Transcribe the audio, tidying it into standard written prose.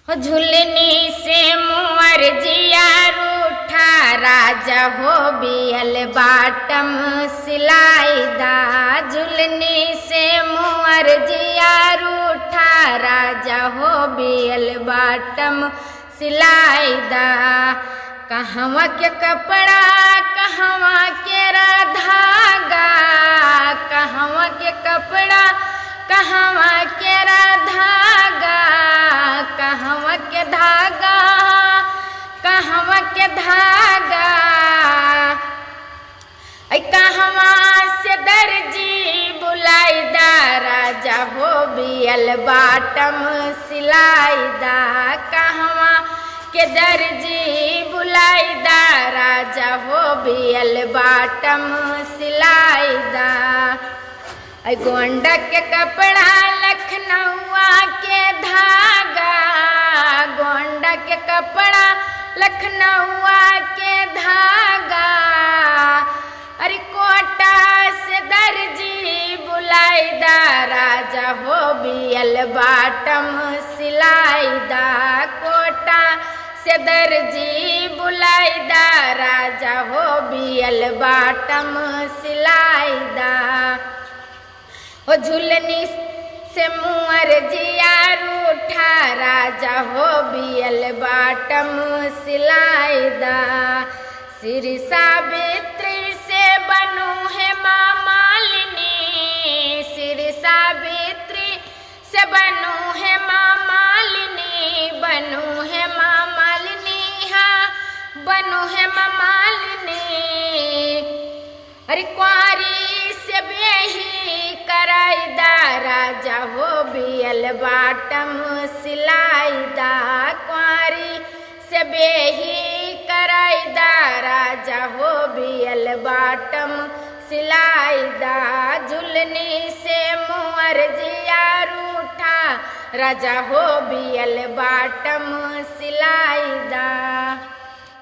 हो झुलनी से मुअर जिया रूठा राजा हो बियल बाटम सिलाईदा। झुलनी से मुअर जिया रूठा राजा हो बियल बाटम सिलाईदा। कहवा के कपड़ा कहवा के धागा, कहवा के कपड़ा कहवा के धागा, कहवा के धागा, कहवा के धागा। कहवा से दर्जी बुलाईदा राजा हो बियल बाटम सिलाईदा। कहवा के दर्जी बुलाईदा राजा हो बियल बाटम सिलाईदा। गोंडा के कपड़ा लखनऊआ के धागा, गोंडा के कपड़ा लखनऊआ के धागा। अरे कोटा से दर्जी बुलाईदा राजा हो बियल बाटम सिलाईदा। कोटा से दर्जी बुलाईदा राजा हो बियल बाटम सिलाईदा। हो झुलनी से मुअर जिया रूठा राजा हो बियल बाटम सिलाईदा। श्री सावित्री से बनू है माँ मालिनी, श्री सावित्री से बनू है माँ मालिनी, बनू है माँ मालिनी, हाँ बनू है माँ मालिनी। अरे कुंवारी से बेही कराईदा राजा हो बियल बाटम सिलाईदा। कुंवारी से बेही कराईदा राजा हो बियल बाटम सिलाईदा। झुलनी से मुअर जिया रूठा राजा हो बियल बाटम सिलाईदा।